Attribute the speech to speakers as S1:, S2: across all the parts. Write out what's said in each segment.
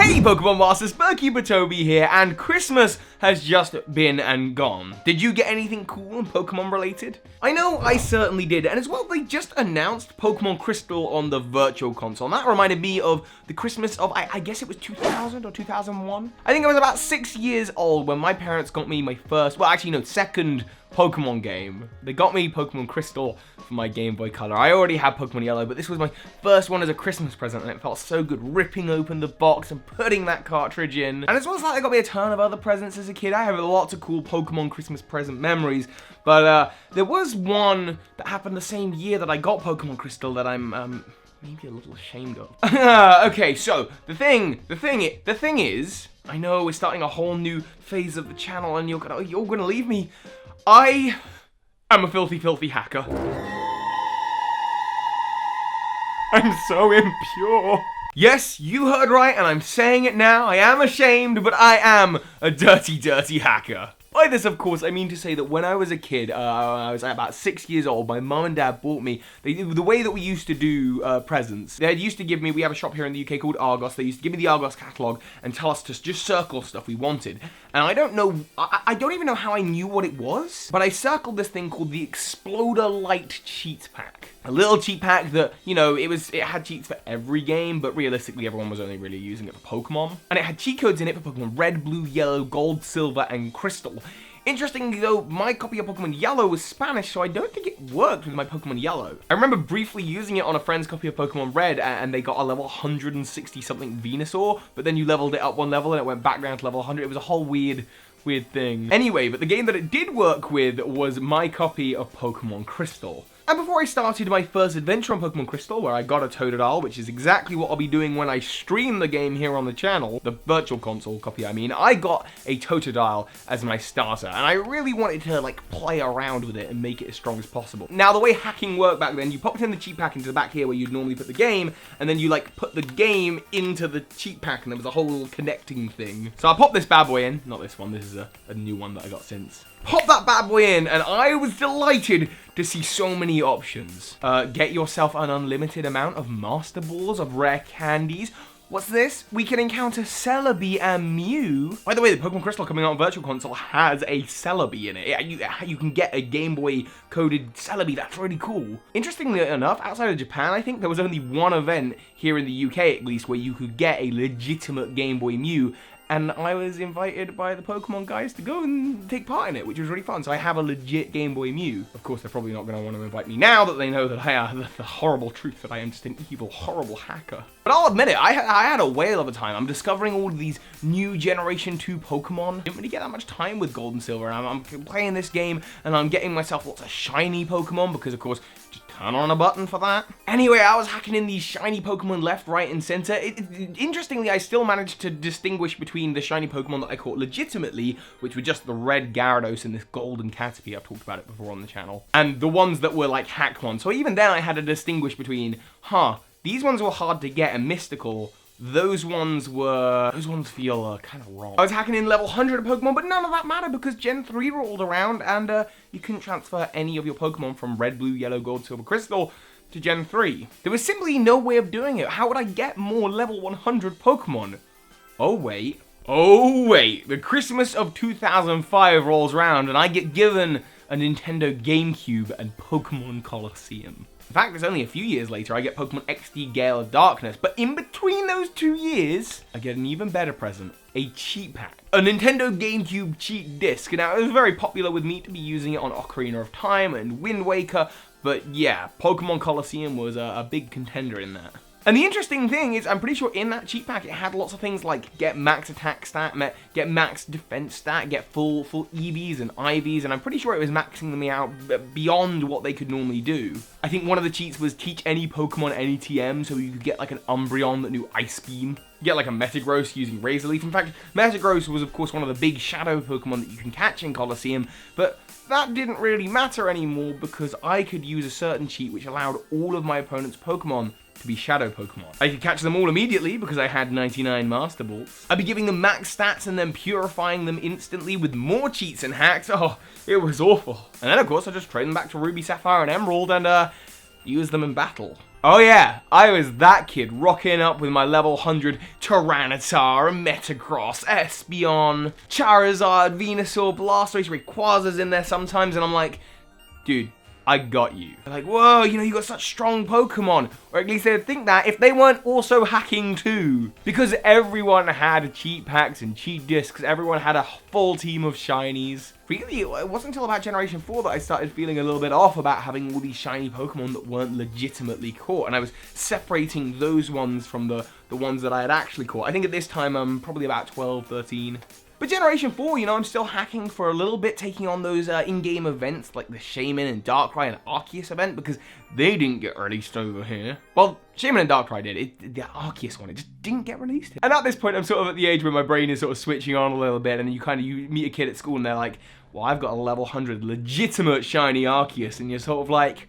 S1: Hey Pokemon Masters, Toby here, and Christmas has just been and gone. Did you get anything cool and Pokemon related? I know I certainly did, and as well, they just announced Pokemon Crystal on the Virtual Console, and that reminded me of the Christmas of, I guess it was 2000 or 2001? I think I was about 6 years old when my parents got me my first, well actually no, second Pokemon game. They got me Pokemon Crystal for my Game Boy Color. I already had Pokemon Yellow, but this was my first one as a Christmas present, and it felt so good ripping open the box and putting that cartridge in. And as well as that, they got me a ton of other presents as a kid. I have lots of cool Pokemon Christmas present memories, but there was one that happened the same year that I got Pokemon Crystal that I'm maybe a little ashamed of. Okay, so the thing is, I know we're starting a whole new phase of the channel, and you're gonna leave me. I am a filthy, filthy hacker. I'm so impure. Yes, you heard right, and I'm saying it now. I am ashamed, but I am a dirty, dirty hacker. By this, of course, I mean to say that when I was a kid, I was about 6 years old, my mum and dad bought me, the way that we used to do presents, they used to give me, we have a shop here in the UK called Argos, they used to give me the Argos catalogue and tell us to just circle stuff we wanted. And I don't know, I don't even know how I knew what it was, but I circled this thing called the Exploder Light Cheat Pack. A little cheat pack that, you know, it had cheats for every game, but realistically everyone was only really using it for Pokemon. And it had cheat codes in it for Pokemon Red, Blue, Yellow, Gold, Silver, and Crystal. Interestingly though, my copy of Pokemon Yellow was Spanish, so I don't think it worked with my Pokemon Yellow. I remember briefly using it on a friend's copy of Pokemon Red, and they got a level 160 something Venusaur, but then you leveled it up one level and it went back down to level 100. It was a whole weird thing. Anyway, but the game that it did work with was my copy of Pokemon Crystal. And before I started my first adventure on Pokemon Crystal, where I got a Totodile, which is exactly what I'll be doing when I stream the game here on the channel, the Virtual Console copy I mean, I got a Totodile as my starter, and I really wanted to, like, play around with it and make it as strong as possible. Now, the way hacking worked back then, you popped in the cheat pack into the back here where you'd normally put the game, and then you, like, put the game into the cheat pack, and there was a whole connecting thing. So I popped this bad boy in, not this one, this is a new one that I got since. Pop that bad boy in, and I was delighted to see so many options. Get yourself an unlimited amount of Master Balls of rare candies. What's this? We can encounter Celebi and Mew. By the way, the Pokemon Crystal coming out on Virtual Console has a Celebi in it. You can get a Game Boy coded Celebi. That's really cool. Interestingly enough, outside of Japan, I think there was only one event here in the UK at least where you could get a legitimate Game Boy Mew. And I was invited by the Pokemon guys to go and take part in it, which was really fun. So I have a legit Game Boy Mew. Of course, they're probably not going to want to invite me now that they know that I am the horrible truth that I am just an evil, horrible hacker. But I'll admit it, I had a whale of a time. I'm discovering all of these new Generation 2 Pokemon. I didn't really get that much time with Gold and Silver. And I'm playing this game, and I'm getting myself lots of shiny Pokemon, because of course, turn on a button for that. Anyway, I was hacking in these shiny Pokemon left, right, and center. Interestingly, I still managed to distinguish between the shiny Pokemon that I caught legitimately, which were just the red Gyarados and this golden Caterpie, I've talked about it before on the channel, and the ones that were like hacked ones. So even then I had to distinguish between, these ones were hard to get and mystical. Those ones feel kind of wrong. I was hacking in level 100 of Pokemon, but none of that mattered because Gen 3 rolled around and you couldn't transfer any of your Pokemon from Red, Blue, Yellow, Gold, Silver, Crystal to Gen 3. There was simply no way of doing it. How would I get more level 100 Pokemon? Oh wait, the Christmas of 2005 rolls around and I get given a Nintendo GameCube and Pokemon Coliseum. In fact, it's only a few years later I get Pokemon XD Gale of Darkness, but in between those 2 years, I get an even better present, a cheat pack. A Nintendo GameCube cheat disc. Now, it was very popular with me to be using it on Ocarina of Time and Wind Waker, but yeah, Pokemon Coliseum was a big contender in that. And the interesting thing is, I'm pretty sure in that cheat pack it had lots of things like get max attack stat, get max defense stat, get full EVs and IVs, and I'm pretty sure it was maxing them out beyond what they could normally do. I think one of the cheats was teach any Pokemon any TM, so you could get like an Umbreon that knew Ice Beam. Get like a Metagross using Razor Leaf. In fact, Metagross was of course one of the big shadow Pokemon that you can catch in Coliseum, but that didn't really matter anymore because I could use a certain cheat which allowed all of my opponent's Pokemon to be shadow Pokemon. I could catch them all immediately because I had 99 Master Balls. I'd be giving them max stats and then purifying them instantly with more cheats and hacks. Oh, it was awful. And then of course I just trade them back to Ruby, Sapphire, and Emerald and use them in battle. Oh yeah, I was that kid rocking up with my level 100 Tyranitar, Metagross, Espeon, Charizard, Venusaur, Blastoise, Rayquaza's in there sometimes, and I'm like, dude, I got you. They're like, whoa, you know, you got such strong Pokemon. Or at least they would think that if they weren't also hacking too. Because everyone had cheat packs and cheat discs, everyone had a full team of shinies. Really, it wasn't until about Generation 4 that I started feeling a little bit off about having all these shiny Pokemon that weren't legitimately caught. And I was separating those ones from the ones that I had actually caught. I think at this time I'm probably about 12, 13. But Generation 4, you know, I'm still hacking for a little bit, taking on those in-game events like the Shaman and Darkrai and Arceus event, because they didn't get released over here. Well, Shaman and Darkrai did. The Arceus one, it just didn't get released. And at this point, I'm sort of at the age where my brain is sort of switching on a little bit, and you meet a kid at school and they're like, well, I've got a level 100 legitimate shiny Arceus, and you're sort of like,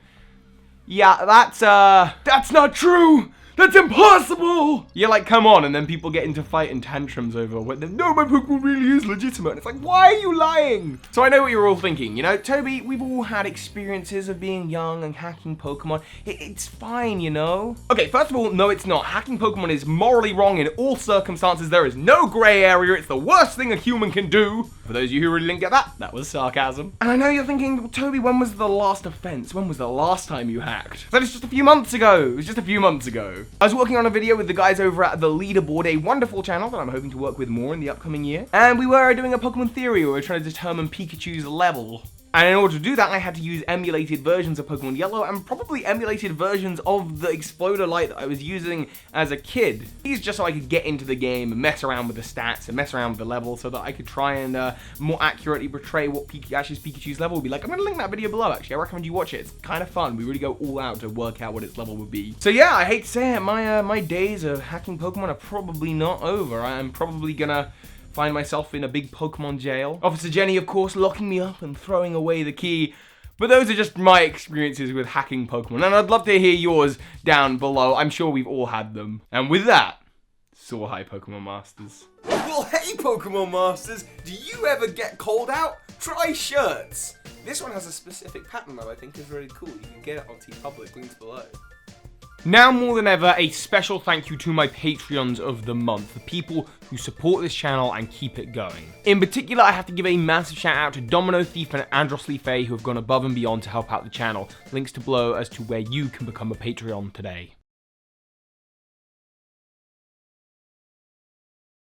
S1: yeah, that's not true! That's impossible! You're like, come on, and then people get into fighting tantrums over whether, no, my Pokemon really is legitimate. And it's like, why are you lying? So I know what you're all thinking, you know, Toby, we've all had experiences of being young and hacking Pokemon. It's fine, you know? Okay, first of all, no, it's not. Hacking Pokemon is morally wrong in all circumstances. There is no gray area. It's the worst thing a human can do. For those of you who really didn't get that, that was sarcasm. And I know you're thinking, well, Toby, when was the last offense? When was the last time you hacked? That was just a few months ago. It was just a few months ago. I was working on a video with the guys over at The Leaderboard, a wonderful channel that I'm hoping to work with more in the upcoming year. And we were doing a Pokemon theory where we were trying to determine Pikachu's level. And in order to do that, I had to use emulated versions of Pokemon Yellow and probably emulated versions of the Exploder Light that I was using as a kid. These just so I could get into the game and mess around with the stats and mess around with the level so that I could try and more accurately portray what Pikachu's level would be like. I'm going to link that video below, actually. I recommend you watch it. It's kind of fun. We really go all out to work out what its level would be. So yeah, I hate to say it, my days of hacking Pokemon are probably not over. I'm probably going to find myself in a big Pokemon jail. Officer Jenny, of course, locking me up and throwing away the key. But those are just my experiences with hacking Pokemon, and I'd love to hear yours down below. I'm sure we've all had them. And with that, soar high, Pokemon Masters.
S2: Well, hey, Pokemon Masters, do you ever get cold out? Try shirts. This one has a specific pattern that I think is really cool. You can get it on TeePublic, links below.
S1: Now more than ever, a special thank you to my Patreons of the month, the people who support this channel and keep it going. In particular, I have to give a massive shout out to Domino Thief and Andros Le Fay, who have gone above and beyond to help out the channel. Links to below as to where you can become a Patreon today.